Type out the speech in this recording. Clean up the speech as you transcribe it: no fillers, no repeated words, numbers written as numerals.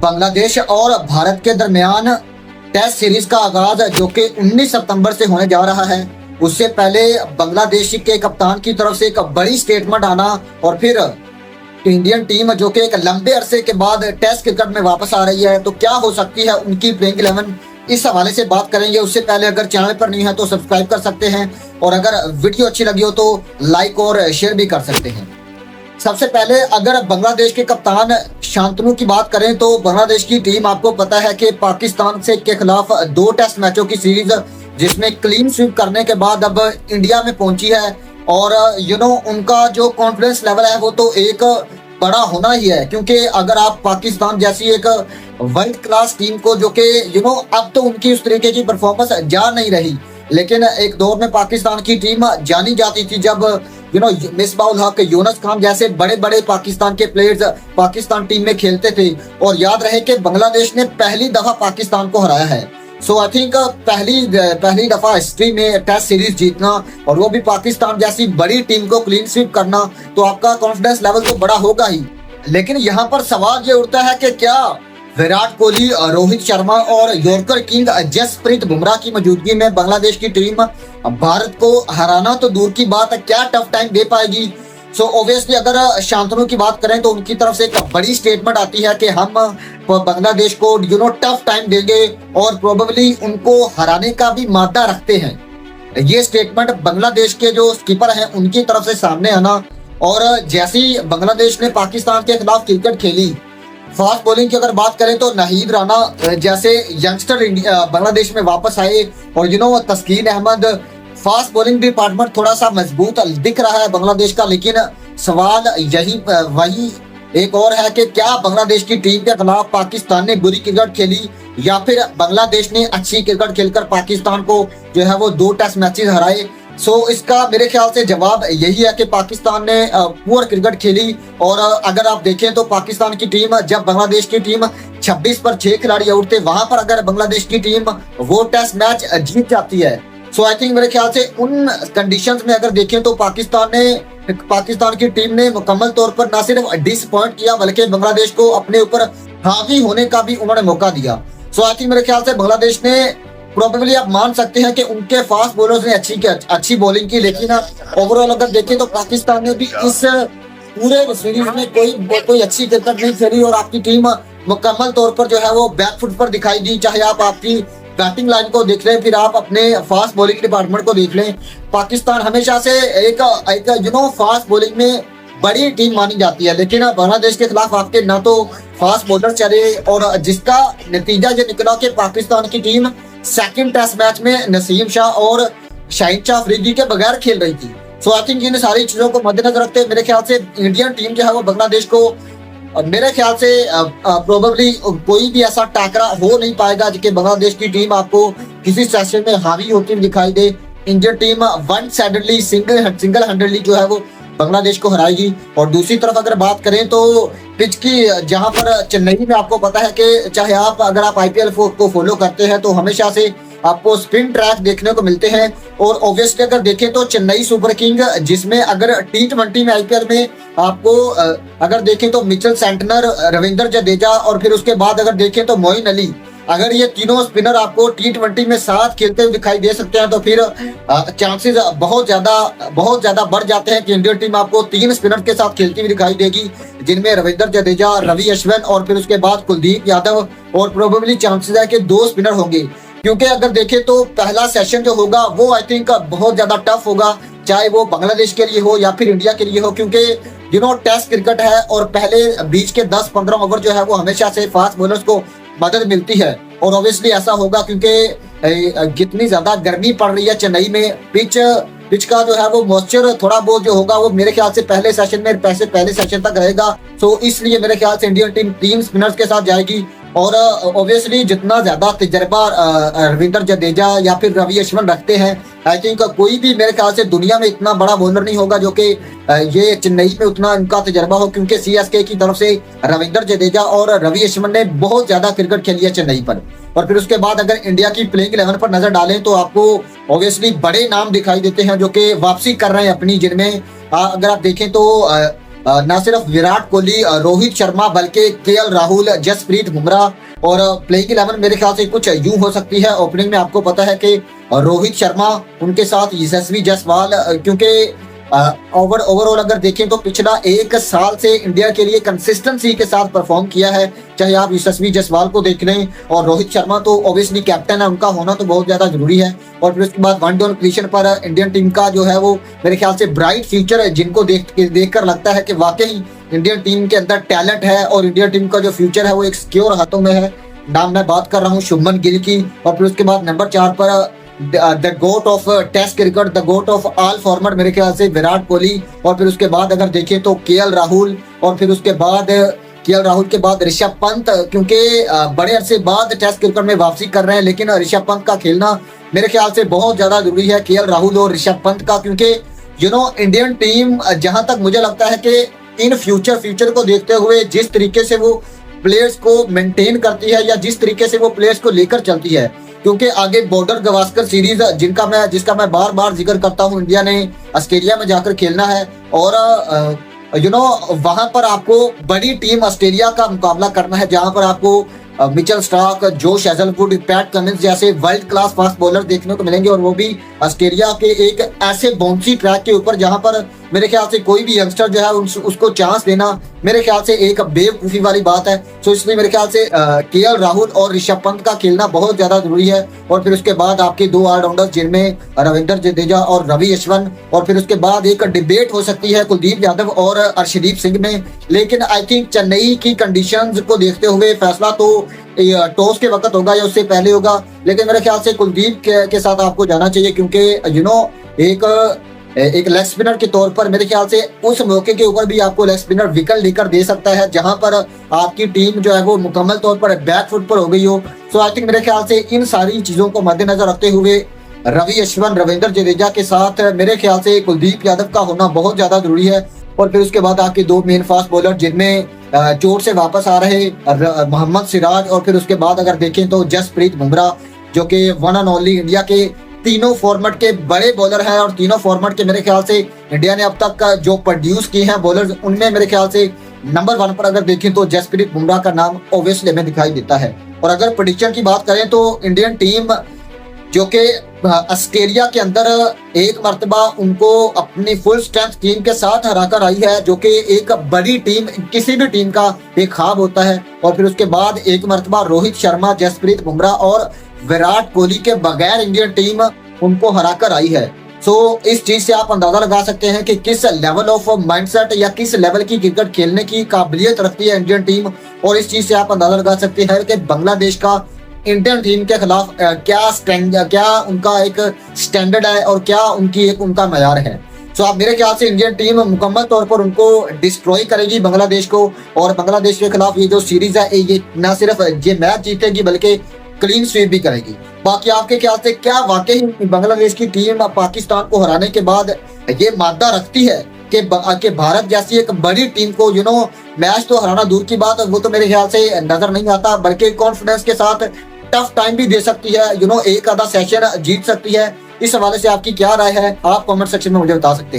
बांग्लादेश और भारत के दरमियान टेस्ट सीरीज का आगाज जो कि 19 सितंबर से होने जा रहा है, उससे पहले बांग्लादेश के कप्तान की तरफ से एक बड़ी स्टेटमेंट आना और फिर इंडियन टीम जो कि एक लंबे अरसे के बाद टेस्ट क्रिकेट में वापस आ रही है, तो क्या हो सकती है उनकी प्लेइंग 11, इस हवाले से बात करेंगे। उससे पहले अगर चैनल पर नहीं है तो सब्सक्राइब कर सकते हैं और अगर वीडियो अच्छी लगी हो तो लाइक और शेयर भी कर सकते हैं। सबसे पहले अगर बांग्लादेश के कप्तान शांतनु की बात करें तो बांग्लादेश की टीम आपको पता है कि पाकिस्तान से के खिलाफ 2 टेस्ट मैचों की सीरीज जिसमें क्लीन स्वीप करने के बाद अब इंडिया में पहुंची है और उनका जो कॉन्फिडेंस लेवल है वो तो एक बड़ा होना ही है, क्योंकि अगर आप पाकिस्तान जैसी एक वर्ल्ड क्लास टीम को जो कि अब तो उनकी उस तरीके की परफॉर्मेंस जा नहीं रही, लेकिन एक दौर में पाकिस्तान की टीम जानी जाती थी जब मिसबाउल हक, यूनुस खान जैसे बड़े बड़े पाकिस्तान के प्लेयर्स पाकिस्तान टीम में खेलते थे। और याद रहे कि बांग्लादेश ने पहली दफा पाकिस्तान को हराया है। सो आई थिंक पहली दफा हिस्ट्री में टेस्ट सीरीज जीतना और वो भी पाकिस्तान जैसी बड़ी टीम को क्लीन स्वीप करना, तो आपका कॉन्फिडेंस लेवल तो बड़ा होगा ही। लेकिन यहाँ पर सवाल ये उठता है कि क्या विराट कोहली, रोहित शर्मा और यॉर्कर किंग जसप्रीत बुमराह की मौजूदगी में बांग्लादेश की टीम भारत को हराना तो दूर की बात है, क्या टफ टाइम दे पाएगी। सो ऑब्वियसली अगर शांतनु की बात करें तो उनकी तरफ से एक बड़ी स्टेटमेंट आती है कि हम बांग्लादेश को टफ टाइम देंगे और प्रोबेबली उनको हराने का भी मादा रखते हैं। ये स्टेटमेंट बांग्लादेश के जो स्कीपर हैं उनकी तरफ से सामने आना, और जैसे ही बांग्लादेश ने पाकिस्तान के खिलाफ क्रिकेट खेली, फास्ट बॉलिंग की अगर बात करें तो नाहिद राणा जैसे यंगस्टर बांग्लादेश में वापस आए और तस्कीन अहमद, फास्ट बॉलिंग डिपार्टमेंट थोड़ा सा मजबूत दिख रहा है बांग्लादेश का। लेकिन सवाल वही एक और है कि क्या बांग्लादेश की टीम के खिलाफ पाकिस्तान ने बुरी क्रिकेट खेली या फिर बांग्लादेश ने अच्छी क्रिकेट खेलकर पाकिस्तान को जो है वो 2 टेस्ट मैचेस हराए। सो इसका मेरे ख्याल से जवाब यही है कि पाकिस्तान ने पुअर क्रिकेट खेली। और अगर आप देखें तो पाकिस्तान की टीम, जब बांग्लादेश की टीम 26 पर 6 खिलाड़ी आउट थे, वहां पर अगर बांग्लादेश की टीम वो टेस्ट मैच जीत जाती है, सो आई थिंक मेरे ख्याल से उन कंडीशंस में अगर देखें तो पाकिस्तान की टीम ने मुकम्मल तौर पर न सिर्फ डिसअपॉइंट किया बल्कि बांग्लादेश को अपने ऊपर हावी होने का भी उन्होंने मौका दिया। सो आई थिंक मेरे ख्याल से बांग्लादेश ने प्रोबेबली आप मान सकते हैं कि उनके फास्ट बॉलर्स ने अच्छी बॉलिंग की, लेकिन ओवरऑल अगर देखें तो पाकिस्तान ने भी इस पूरे सीरीज में कोई अच्छी क्रिकेट नहीं खेली और आपकी टीम मुकम्मल तौर पर जो है वो बैकफुट पर दिखाई दी। चाहे आप आपकी बैटिंग लाइन को देख लें, फिर आप अपने फास्ट बॉलिंग डिपार्टमेंट को देख लें, पाकिस्तान हमेशा से एक फास्ट बॉलिंग में बड़ी टीम मानी जाती है, लेकिन बांग्लादेश के खिलाफ आपके ना तो फास्ट बॉलर चले और जिसका नतीजा ये निकला कि पाकिस्तान की टीम सेकंड टेस्ट मैच में नसीम शाह और शाहिन शाह अफरीदी के बगैर खेल रही थी। सो आई थिंक इन सारी चीजों को मद्देनजर रखते मेरे ख्याल से इंडियन टीम जो है वो बांग्लादेश को मेरे ख्याल से प्रोबेबली कोई भी ऐसा टाकरा हो नहीं पाएगा कि बांग्लादेश की टीम आपको किसी सेशन में हावी होती दिखाई दे। Indian team one sidedly single handedly जो है वो बांग्लादेश को हराएगी। और दूसरी तरफ अगर बात करें तो पिच की, जहां पर चेन्नई में आपको पता है कि चाहे अगर आप आईपीएल को फॉलो करते हैं तो हमेशा से आपको स्पिन ट्रैक देखने को मिलते हैं। और ऑब्वियसली अगर देखें तो चेन्नई सुपर किंग, जिसमें अगर T20 में आईपीएल में आपको अगर देखें तो मिचेल सेंटनर, रविंद्र जडेजा और फिर उसके बाद अगर देखें तो मोइन अली, अगर ये तीनों स्पिनर आपको T20 में साथ खेलते हुए दिखाई दे सकते हैं तो फिर चांसेस बहुत ज्यादा बढ़ जाते हैं कि इंडियन टीम आपको 3 स्पिनर के साथ खेलती हुई दिखाई देगी, जिनमें रविंद्र जडेजा, रवि अश्विन और फिर उसके बाद कुलदीप यादव, और प्रोबेबली चांसेस है कि 2 स्पिनर होंगे। क्योंकि अगर देखें तो पहला सेशन जो होगा वो आई थिंक बहुत ज्यादा टफ होगा, चाहे वो बांग्लादेश के लिए हो या फिर इंडिया के लिए हो, क्योंकि टेस्ट क्रिकेट है और पहले बीच के 10-15 ओवर जो है वो हमेशा से फास्ट बॉलर्स को मदद मिलती है। और ऑब्वियसली ऐसा होगा क्योंकि कितनी ज्यादा गर्मी पड़ रही है चेन्नई में, पिच का जो है वो मॉइस्चर थोड़ा बहुत जो होगा वो मेरे ख्याल से पहले सेशन तक रहेगा। सो इसलिए मेरे ख्याल से इंडियन टीम 3 स्पिनर्स के साथ जाएगी। और ऑब्वियसली जितना ज्यादा तजर्बा रविंद्र जडेजा या फिर रवि अश्विन रखते हैं, आई थिंक कोई भी मेरे ख्याल से दुनिया में इतना बड़ा बॉलर नहीं होगा जो कि ये चेन्नई में उतना इनका तजर्बा हो, क्योंकि सीएसके की तरफ से रविंद्र जडेजा और रवि अश्विन ने बहुत ज्यादा क्रिकेट खेली है चेन्नई पर। और फिर उसके बाद अगर इंडिया की प्लेइंग 11 पर नजर डालें तो आपको ऑब्वियसली बड़े नाम दिखाई देते हैं जो कि वापसी कर रहे हैं अपनी, जिनमें अगर आप देखें तो न सिर्फ विराट कोहली, रोहित शर्मा, बल्कि केएल राहुल, जसप्रीत बुमराह और प्लेइंग 11 मेरे ख्याल से कुछ यूं हो सकती है। ओपनिंग में आपको पता है कि रोहित शर्मा, उनके साथ यशस्वी जायसवाल, क्योंकि ओवरऑल अगर देखें तो पिछला एक साल से इंडिया के लिए कंसिस्टेंसी के साथ परफॉर्म किया है। चाहे आप यशस्वी जायसवाल को देख लें, और रोहित शर्मा तो ऑब्वियसली कैप्टन है, उनका होना तो बहुत ज्यादा जरूरी है। और फिर उसके बाद वनडे पोजीशन पर इंडियन टीम का जो है वो मेरे ख्याल से ब्राइट फ्यूचर है, जिनको देख कर लगता है कि वाकई इंडियन टीम के अंदर टैलेंट है और इंडियन टीम का जो फ्यूचर है वो एक सिक्योर हाथों में है। नाम मैं बात कर रहा हूँ शुभमन गिल की। और फिर उसके बाद नंबर 4 पर the GOAT of test cricket, the GOAT of all format मेरे ख्याल से विराट कोहली। और फिर उसके बाद अगर देखें तो केएल राहुल, और फिर उसके बाद केएल राहुल के बाद ऋषभ पंत, क्योंकि बड़े अरसे बाद टेस्ट क्रिकेट में वापसी कर रहे हैं, लेकिन ऋषभ पंत का खेलना मेरे ख्याल से बहुत ज्यादा जरूरी है, केएल राहुल और ऋषभ पंत का। क्योंकि इंडियन टीम जहां तक मुझे लगता है कि इन फ्यूचर को देखते हुए जिस तरीके से वो प्लेयर्स को मेंटेन करती है या जिस तरीके से वो प्लेयर्स को लेकर चलती है, क्योंकि आगे बॉर्डर गावस्कर सीरीज जिसका मैं बार बार जिक्र करता हूं, इंडिया ने ऑस्ट्रेलिया में जाकर खेलना है। और वहां पर आपको बड़ी टीम ऑस्ट्रेलिया का मुकाबला करना है, जहां पर आपको Mitchell Starc, Josh Hazlewood, PAT Cummins जैसे वर्ल्ड क्लास फास्ट बॉलर देखने को मिलेंगे, और वो भी ऑस्ट्रेलिया के एक ऐसे बाउंसी ट्रैक के ऊपर जहां पर मेरे ख्याल से कोई भी यंगस्टर जो है उसको चांस देना मेरे ख्याल से एक बेवकूफी वाली बात है। तो इसलिए मेरे ख्याल से केएल राहुल और ऋषभ पंत का खेलना बहुत ज्यादा जरूरी है। और फिर उसके बाद आपके 2 ऑलराउंडर्स, जिनमें रविंद्र जडेजा और रवि अश्विन। और फिर उसके बाद एक डिबेट हो सकती है कुलदीप यादव और अर्शदीप सिंह में, लेकिन आई थिंक चेन्नई की कंडीशंस को देखते हुए फैसला तो टॉस के वक्त होगा या उससे पहले होगा। लेकिन मेरे ख्याल से कुलदीप के साथ आपको जाना चाहिए, क्योंकि एक लेग स्पिनर के तौर पर मेरे ख्याल से उस मौके के ऊपर भी आपको लेग स्पिनर विकेट लेकर दे सकता है, जहां पर आपकी टीम जो है वो मुकम्मल तौर पर बैकफुट पर हो गई हो। सो आई थिंक मेरे ख्याल से इन सारी चीजों को मद्देनजर रखते हुए रवि अश्विन, रविंद्र जडेजा के साथ मेरे ख्याल से कुलदीप यादव का होना बहुत ज्यादा जरूरी है। और फिर उसके बाद आपके 2 मेन फास्ट बॉलर, जिनमें चोट से वापस आ रहे मोहम्मद सिराज, और फिर उसके बाद अगर देखें तो जसप्रीत बुमराह, जो कि वन एंड ओनली इंडिया के तीनों फॉर्मेट के बड़े बॉलर हैं। और तीनों फॉर्मेट के मेरे ख्याल से इंडिया ने अब तक जो प्रोड्यूस किए हैं बॉलर्स, उनमें मेरे ख्याल से नंबर 1 पर अगर देखें तो जसप्रीत बुमराह का नाम ऑब्वियसली हमें दिखाई देता है। और अगर प्रेडिक्शन की बात करें तो इंडियन टीम जो कि ऑस्ट्रेलिया के अंदर एक मर्तबा उनको अपनी फुल स्ट्रेंथ टीम के साथ हराकर आई है, जो कि एक बड़ी टीम किसी भी टीम का एक ख्वाब होता है। और फिर उसके बाद एक मर्तबा रोहित शर्मा, जसप्रीत बुमराह और विराट कोहली के बगैर इंडियन टीम उनको हराकर आई है। सो इस चीज से आप अंदाजा लगा सकते हैं कि किस लेवल ऑफ माइंडसेट या किस लेवल की क्रिकेट खेलने की काबिलियत रखती है इंडियन टीम। और इस चीज से आप अंदाजा लगा सकते हैं कि बांग्लादेश का इंडियन टीम के खिलाफ क्या उनका एक स्टैंडर्ड है और क्या उनका मयार है। सो आप मेरे ख्याल से इंडियन टीम मुकम्मल तौर पर उनको डिस्ट्रॉय करेगी बांग्लादेश को, और बांग्लादेश के खिलाफ ये जो सीरीज है ये न सिर्फ ये मैच जीतेगी बल्कि क्लीन स्वीप भी करेगी। बाकी आपके ख्याल से क्या वाकई बांग्लादेश की टीम पाकिस्तान को हराने के बाद ये मादा रखती है कि भारत जैसी एक बड़ी टीम को मैच तो हराना दूर की बात, वो तो मेरे ख्याल से नजर नहीं आता, बल्कि कॉन्फिडेंस के साथ टफ टाइम भी दे सकती है, एक आधा सेशन जीत सकती है। इस हवाले से आपकी क्या राय है, आप कमेंट सेक्शन में मुझे बता सकते हैं।